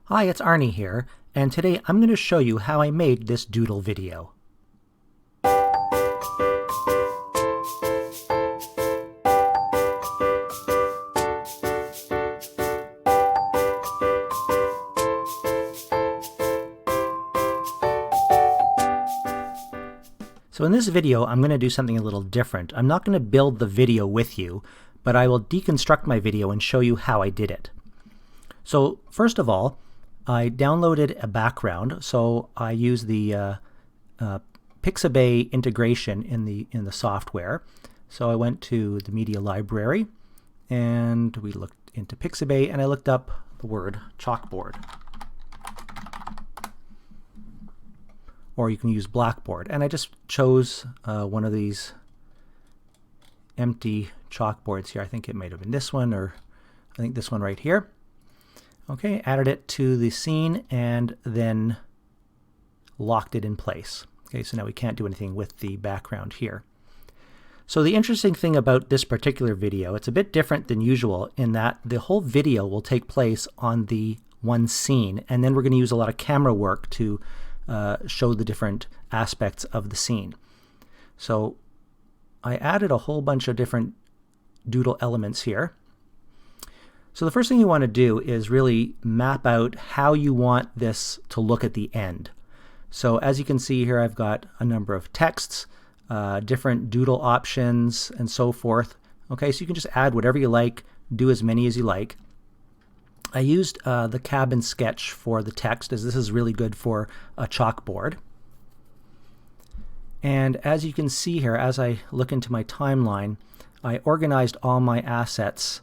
Hi, it's Arnie here, and today I'm going to show you how I made this doodle video. So in this video, I'm going to do something a little different. I'm not going to build the video with you, but I will deconstruct my video and show you how I did it. So first of all, I downloaded a background, so I use the Pixabay integration in the software. So I went to the media library, and we looked into Pixabay, and I looked up the word chalkboard. Or you can use Blackboard. And I just chose one of these empty chalkboards here. I think it might have been this one, or I think this one right here. Okay, added it to the scene and then locked it in place. Okay, so now we can't do anything with the background here. So the interesting thing about this particular video, it's a bit different than usual in that the whole video will take place on the one scene, and then we're going to use a lot of camera work to show the different aspects of the scene. So I added a whole bunch of different doodle elements here. So the first thing you want to do is really map out how you want this to look at the end. So as you can see here, I've got a number of texts, different doodle options, and so forth. Okay, so you can just add whatever you like, do as many as you like. I used the cabin sketch for the text, as this is really good for a chalkboard. And as you can see here, as I look into my timeline, I organized all my assets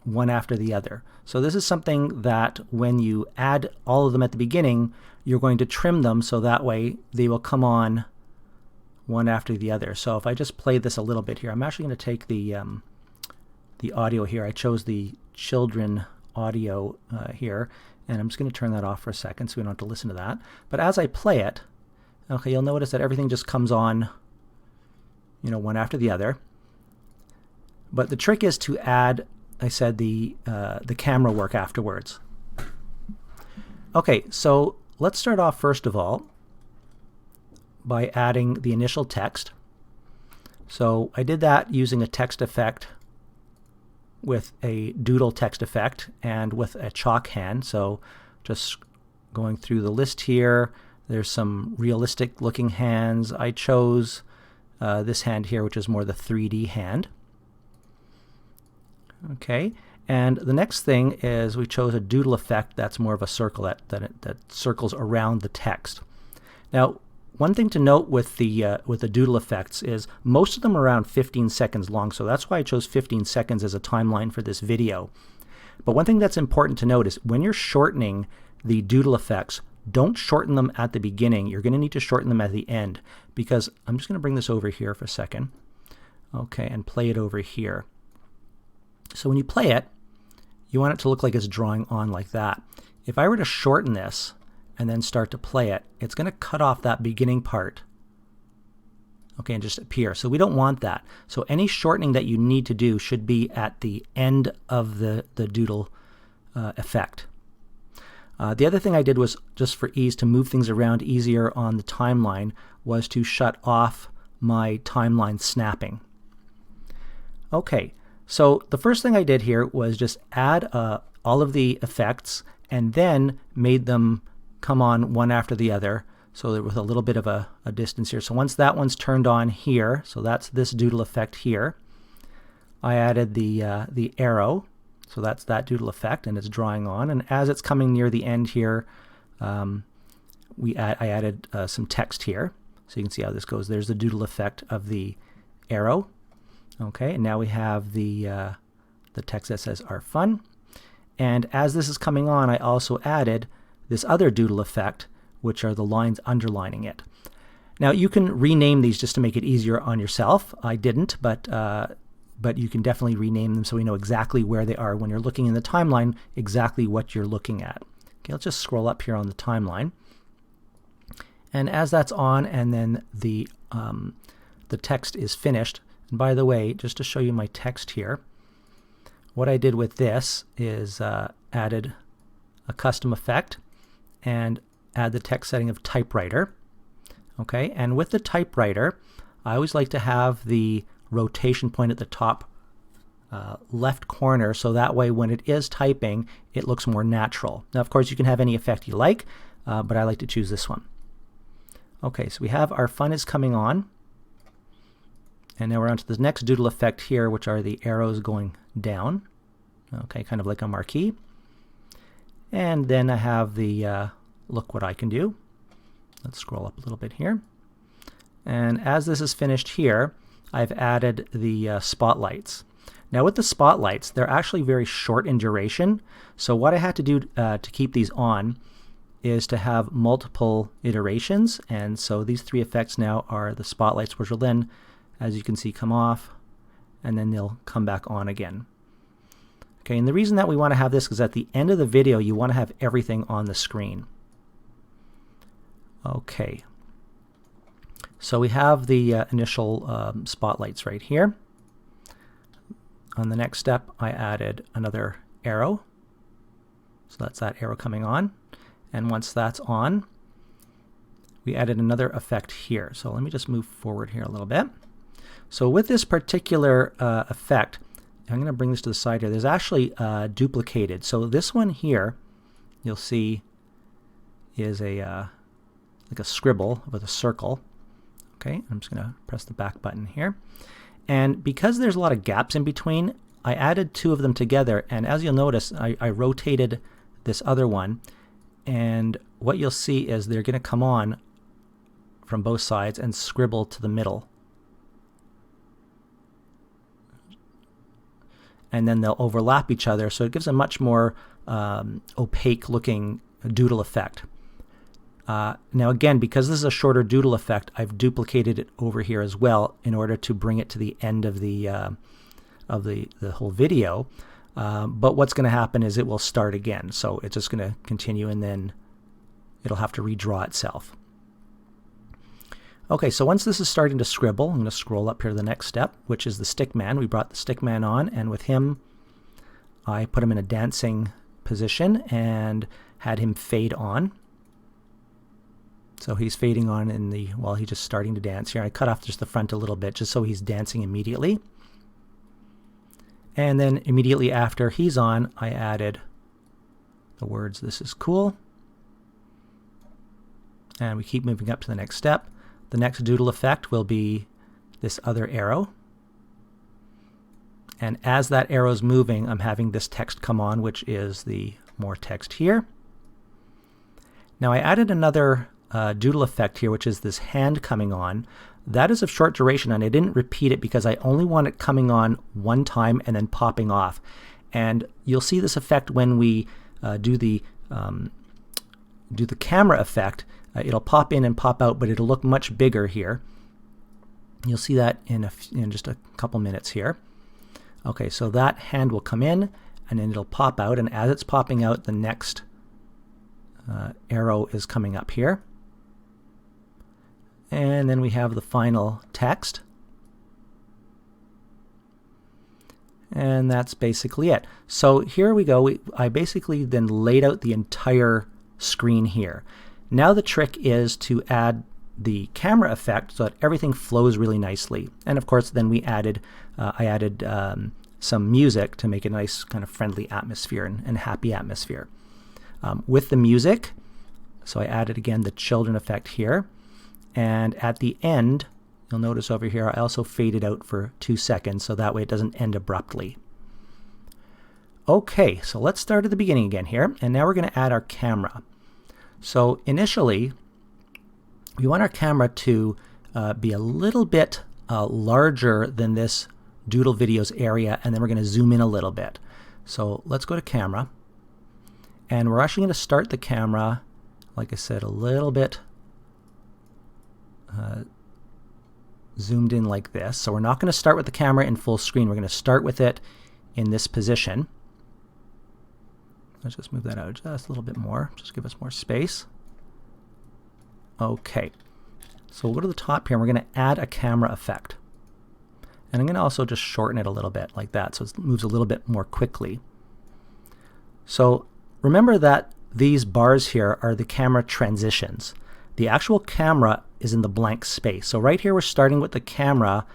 one after the other. So this is something that when you add all of them at the beginning, you're going to trim them so that way they will come on one after the other. So if I just play this a little bit here, I'm actually going to take the audio here. I chose the children audio here, and I'm just going to turn that off for a second so we don't have to listen to that. But as I play it, okay, you'll notice that everything just comes on, you know, one after the other. But the trick is to add, I said, the camera work afterwards. Okay, so let's start off first of all by adding the initial text. So I did that using a text effect with a doodle text effect and with a chalk hand. So just going through the list here, there's some realistic looking hands. I chose this hand here, which is more the 3D hand. Okay, and the next thing is we chose a doodle effect that's more of a circle that circles around the text. Now, one thing to note with the doodle effects is most of them are around 15 seconds long, so that's why I chose 15 seconds as a timeline for this video. But one thing that's important to note is when you're shortening the doodle effects, don't shorten them at the beginning. You're going to need to shorten them at the end, because I'm just going to bring this over here for a second. Okay, and play it over here. So when you play it, you want it to look like it's drawing on like that. If I were to shorten this and then start to play it, it's going to cut off that beginning part, okay, and just appear. So we don't want that. So any shortening that you need to do should be at the end of the doodle effect. The other thing I did was, just for ease, to move things around easier on the timeline, was to shut off my timeline snapping. Okay, so the first thing I did here was just add all of the effects and then made them come on one after the other, so that with a little bit of a distance here. So once that one's turned on here, so that's this doodle effect here, I added the arrow, so that's that doodle effect, and it's drawing on. And as it's coming near the end here, I added some text here, so you can see how this goes. There's the doodle effect of the arrow. Okay, and now we have the text that says "Our Fun." And as this is coming on, I also added this other doodle effect, which are the lines underlining it. Now you can rename these just to make it easier on yourself. I didn't, but you can definitely rename them so we know exactly where they are when you're looking in the timeline, exactly what you're looking at. Okay, let's just scroll up here on the timeline. And as that's on, and then the text is finished. And by the way, just to show you my text here, what I did with this is added a custom effect and add the text setting of typewriter. Okay, and with the typewriter, I always like to have the rotation point at the top left corner, so that way when it is typing, it looks more natural. Now, of course, you can have any effect you like, but I like to choose this one. Okay, so we have our fun is coming on. And now we're on to the next doodle effect here, which are the arrows going down. Okay, kind of like a marquee. And then I have the look what I can do. Let's scroll up a little bit here. And as this is finished here, I've added the spotlights. Now with the spotlights, they're actually very short in duration. So what I had to do to keep these on is to have multiple iterations. And so these three effects now are the spotlights, which will then, as you can see, come off, and then they'll come back on again. Okay, and the reason that we want to have this is at the end of the video, you want to have everything on the screen. Okay, so we have the initial spotlights right here. On the next step, I added another arrow. So that's that arrow coming on. And once that's on, we added another effect here. So let me just move forward here a little bit. So with this particular effect, I'm going to bring this to the side here. There's actually duplicated. So this one here, you'll see, is a like a scribble with a circle. Okay, I'm just going to press the back button here. And because there's a lot of gaps in between, I added two of them together. And as you'll notice, I rotated this other one. And what you'll see is they're going to come on from both sides and scribble to the middle. And then they'll overlap each other, so it gives a much more opaque looking doodle effect. Now again, because this is a shorter doodle effect, I've duplicated it over here as well in order to bring it to the end of the whole video. But what's going to happen is it will start again. So it's just going to continue, and then it'll have to redraw itself. Okay, so once this is starting to scribble, I'm going to scroll up here to the next step, which is the stick man. We brought the stick man on, and with him, I put him in a dancing position and had him fade on. So he's fading on while he's just starting to dance here. I cut off just the front a little bit just so he's dancing immediately. And then immediately after he's on, I added the words, "This is cool." And we keep moving up to the next step. The next doodle effect will be this other arrow. And as that arrow is moving, I'm having this text come on, which is the more text here. Now I added another doodle effect here, which is this hand coming on. That is of short duration, and I didn't repeat it because I only want it coming on one time and then popping off. And you'll see this effect when we do the camera effect. It'll pop in and pop out, but it'll look much bigger here. You'll see that in just a couple minutes here. Okay, so that hand will come in, and then it'll pop out, and as it's popping out, the next arrow is coming up here. And then we have the final text. And that's basically it. So here we go. I basically then laid out the entire screen here. Now the trick is to add the camera effect so that everything flows really nicely. And of course then I added some music to make a nice kind of friendly atmosphere and happy atmosphere. With the music, so I added again the children effect here. And at the end, you'll notice over here, I also faded out for 2 seconds, so that way it doesn't end abruptly. Okay, so let's start at the beginning again here, and now we're going to add our camera. So initially, we want our camera to be a little bit larger than this Doodle Videos area, and then we're going to zoom in a little bit. So let's go to camera, and we're actually going to start the camera, like I said, a little bit zoomed in like this. So we're not going to start with the camera in full screen. We're going to start with it in this position. Let's just move that out just a little bit more. Just give us more space. Okay. So we'll go to the top here and we're going to add a camera effect. And I'm going to also just shorten it a little bit like that so it moves a little bit more quickly. So remember that these bars here are the camera transitions. The actual camera is in the blank space. So right here we're starting with the camera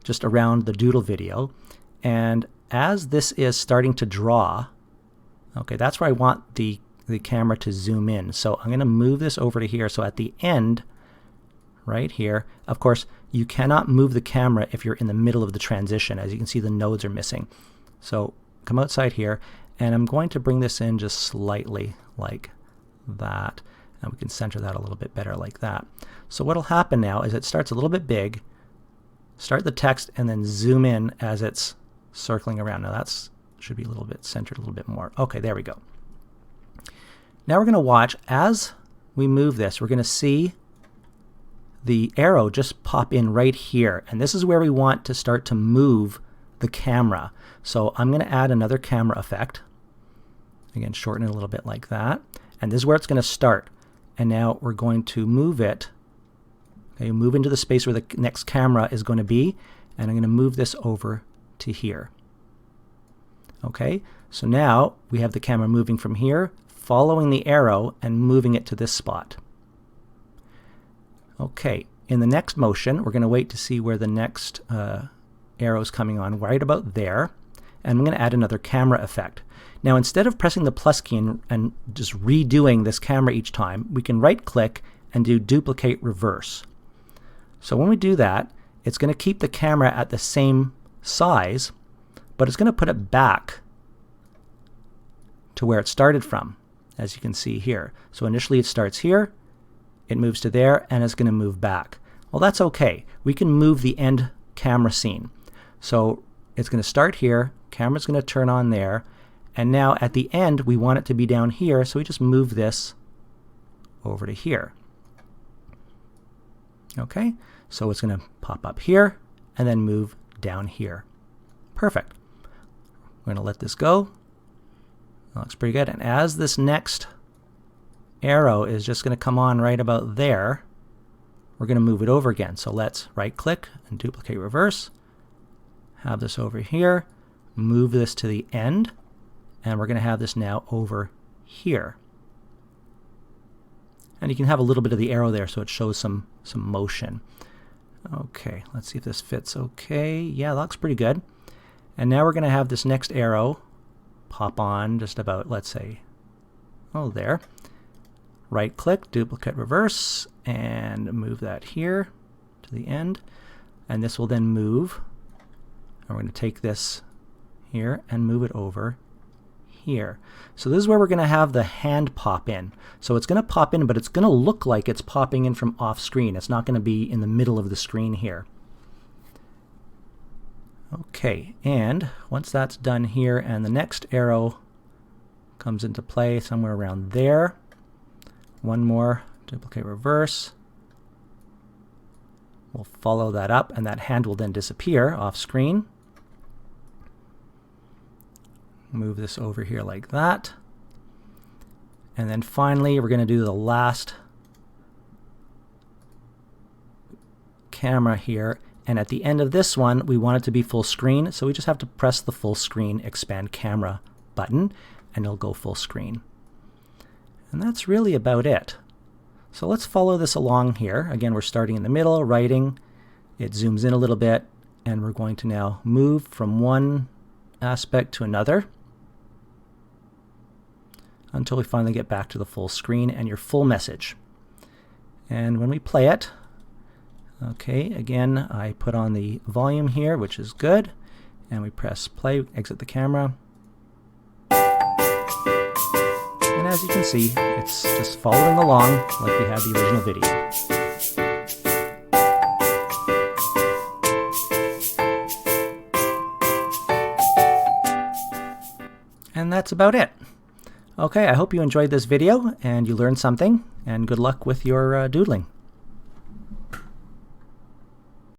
just around the Doodle video, and as this is starting to draw, okay, that's where I want the camera to zoom in. So I'm going to move this over to here. So at the end, right here, of course, you cannot move the camera if you're in the middle of the transition. As you can see, the nodes are missing. So come outside here, and I'm going to bring this in just slightly like that. And we can center that a little bit better like that. So what will happen now is it starts a little bit big, start the text, and then zoom in as it's circling around. Now that should be a little bit centered a little bit more. Okay, there we go. Now we're going to watch as we move this. We're going to see the arrow just pop in right here. And this is where we want to start to move the camera. So I'm going to add another camera effect. Again, shorten it a little bit like that. And this is where it's going to start. And now we're going to move it. Okay, move into the space where the next camera is going to be. And I'm going to move this over to here. Okay, so now we have the camera moving from here, following the arrow and moving it to this spot. Okay, in the next motion, we're going to wait to see where the next arrow is coming on, right about there. And I'm going to add another camera effect. Now, instead of pressing the plus key and just redoing this camera each time, we can right-click and do duplicate reverse. So when we do that, it's going to keep the camera at the same size, but it's going to put it back to where it started from, as you can see here. So initially it starts here, it moves to there, and it's going to move back. Well, that's okay. We can move the end camera scene. So it's going to start here, camera's going to turn on there, and now at the end we want it to be down here, so we just move this over to here. Okay, so it's going to pop up here and then move down here. Perfect. We're going to let this go. That looks pretty good. And as this next arrow is just going to come on right about there, we're going to move it over again. So let's right-click and duplicate reverse. Have this over here. Move this to the end. And we're going to have this now over here. And you can have a little bit of the arrow there so it shows some motion. Okay, let's see if this fits okay. Yeah, that looks pretty good. And now we're going to have this next arrow pop on just about, let's say, oh, there. Right click, duplicate reverse, and move that here to the end. And this will then move. And we're going to take this here and move it over here. So this is where we're going to have the hand pop in. So it's going to pop in, but it's going to look like it's popping in from off screen. It's not going to be in the middle of the screen here. Okay, and once that's done here and the next arrow comes into play somewhere around there, one more, duplicate reverse. We'll follow that up, and that hand will then disappear off screen. Move this over here like that. And then finally, we're going to do the last camera here. And at the end of this one, we want it to be full screen. So we just have to press the full screen expand camera button, and it'll go full screen. And that's really about it. So let's follow this along here. Again, we're starting in the middle, writing. It zooms in a little bit, and we're going to now move from one aspect to another until we finally get back to the full screen and your full message. And when we play it, okay, again, I put on the volume here, which is good, and we press play, exit the camera. And as you can see, it's just following along like we had the original video. And that's about it. Okay, I hope you enjoyed this video and you learned something, and good luck with your doodling.